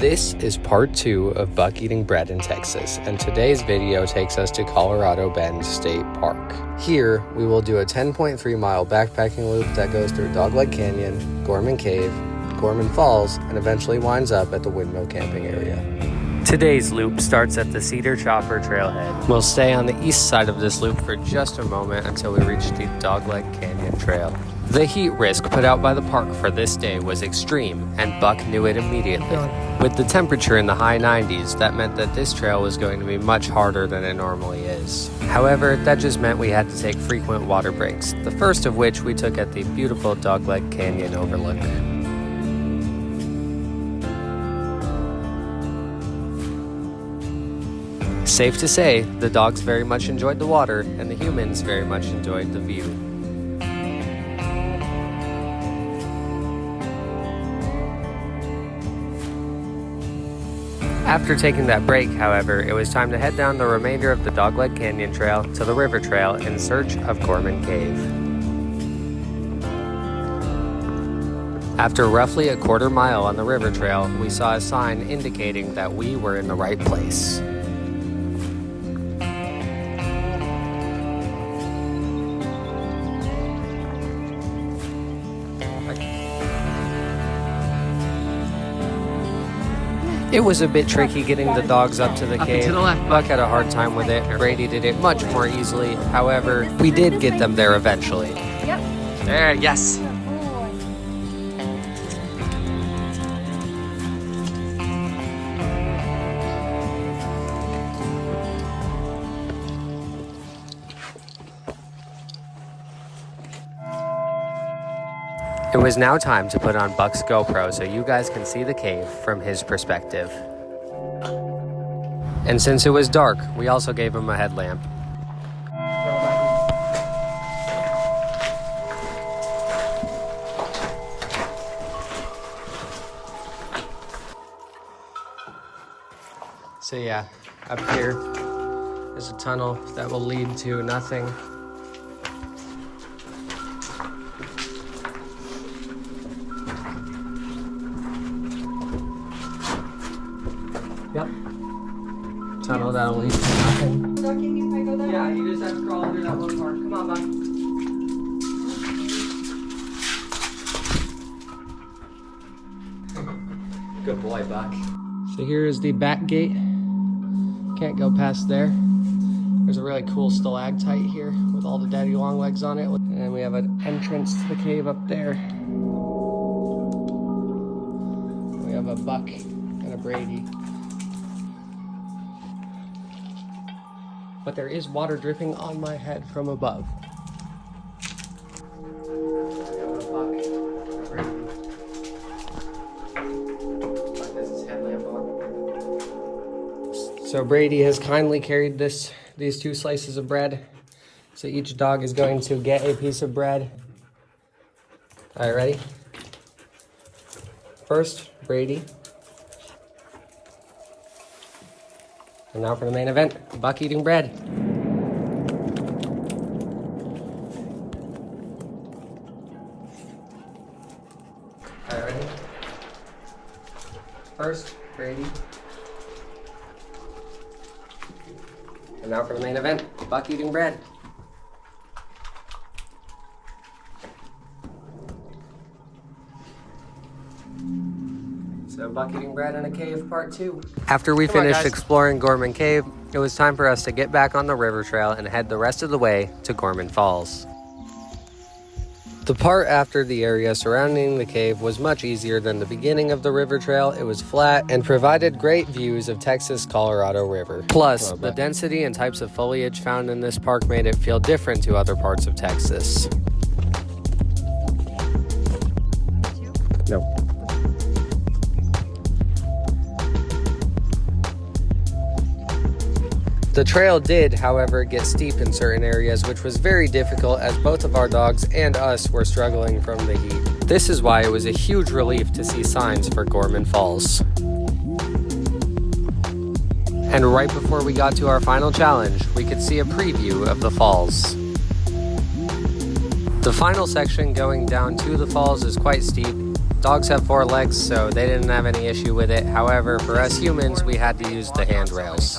This is part 2 of buck eating bread in Texas, and today's video takes us to Colorado Bend State Park. Here, we will do a 10.3 mile backpacking loop that goes through Dogleg Canyon, Gorman Cave, Gorman Falls, and eventually winds up at the Windmill camping area. Today's loop starts at the Cedar Chopper Trailhead. We'll stay on the east side of this loop for just a moment until we reach the Dogleg Canyon Trail. The heat risk put out by the park for this day was extreme, and Buck knew it immediately. With the temperature in the high 90s, that meant that this trail was going to be much harder than it normally is. However, that just meant we had to take frequent water breaks, the first of which we took at the beautiful Dogleg Canyon overlook. Safe to say, the dogs very much enjoyed the water, and the humans very much enjoyed the view. After taking that break, however, it was time to head down the remainder of the Dogleg Canyon Trail to the River Trail in search of Gorman Cave. After roughly a quarter mile on the River Trail, we saw a sign indicating that we were in the right place. It was a bit tricky getting the dogs up to the cave. Buck had a hard time with it. Brady did it much more easily. However, we did get them there eventually. Yep. There, yes. It was now time to put on Buck's GoPro so you guys can see the cave from his perspective. And since it was dark, we also gave him a headlamp. So yeah, up here is a tunnel that will lead to nothing. Yep. Tunnel that'll lead to nothing. Ducking if I go that Yeah, way? you just have to crawl under that one part. Come on, Buck. Good boy, Buck. So here is the back gate. Can't go past there. There's a really cool stalactite here with all the daddy long legs on it. And we have an entrance to the cave up there. We have a Buck and a Brady. But there is water dripping on my head from above. So Brady has kindly carried these 2 slices of bread. So each dog is going to get a piece of bread. All right, ready? First, Brady. And now for the main event, Buck eating bread. All right, ready? First, Brady. And now for the main event, Buck eating bread. So Buck eating bread in a cave part 2. After we finished exploring Gorman Cave, it was time for us to get back on the river trail and head the rest of the way to Gorman Falls. The part after the area surrounding the cave was much easier than the beginning of the river trail. It was flat and provided great views of Texas-Colorado River. Plus, the density and types of foliage found in this park made it feel different to other parts of Texas. No. The trail did, however, get steep in certain areas, which was very difficult as both of our dogs and us were struggling from the heat. This is why it was a huge relief to see signs for Gorman Falls. And right before we got to our final challenge, we could see a preview of the falls. The final section going down to the falls is quite steep, Dogs have 4 legs, so they didn't have any issue with it. However, for us humans, we had to use the handrails.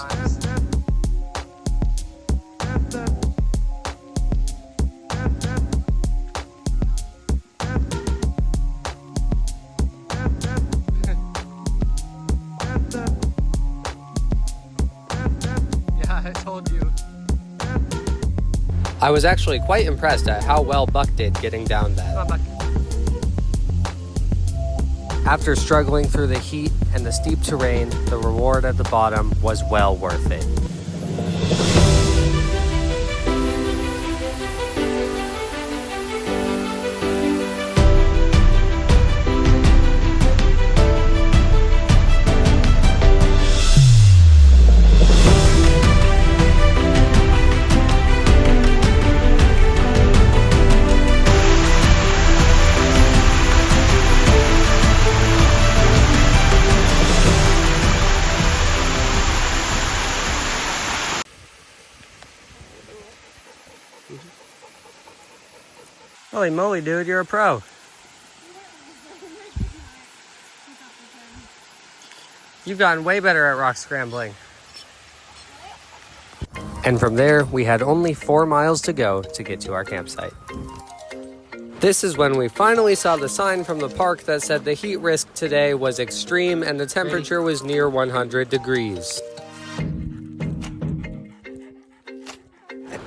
Yeah, I told you. I was actually quite impressed at how well Buck did getting down that. Come on, Buck. After struggling through the heat and the steep terrain, the reward at the bottom was well worth it. Holy moly, dude, you're a pro. You've gotten way better at rock scrambling. And from there, we had only 4 miles to go to get to our campsite. This is when we finally saw the sign from the park that said the heat risk today was extreme and the temperature was near 100 degrees.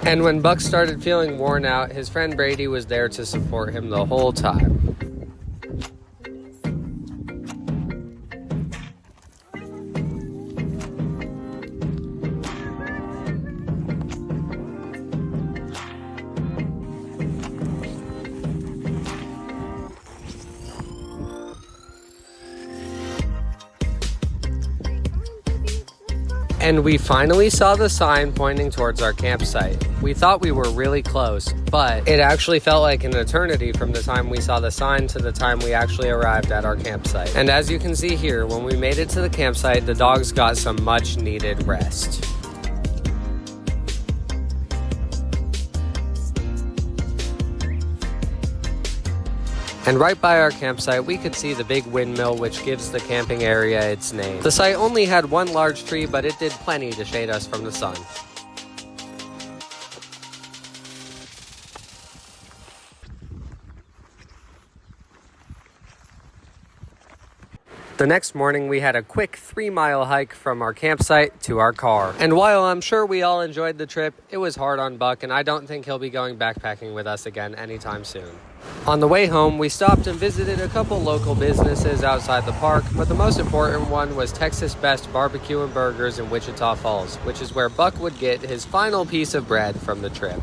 And when Buck started feeling worn out, his friend Brady was there to support him the whole time. And we finally saw the sign pointing towards our campsite. We thought we were really close, but it actually felt like an eternity from the time we saw the sign to the time we actually arrived at our campsite. And as you can see here, when we made it to the campsite, the dogs got some much needed rest. And right by our campsite, we could see the big windmill, which gives the camping area its name. The site only had one large tree, but it did plenty to shade us from the sun. The next morning, we had a quick 3-mile hike from our campsite to our car. And while I'm sure we all enjoyed the trip, it was hard on Buck, and I don't think he'll be going backpacking with us again anytime soon. On the way home, we stopped and visited a couple local businesses outside the park, but the most important one was Texas Best Barbecue and Burgers in Wichita Falls, which is where Buck would get his final piece of bread from the trip.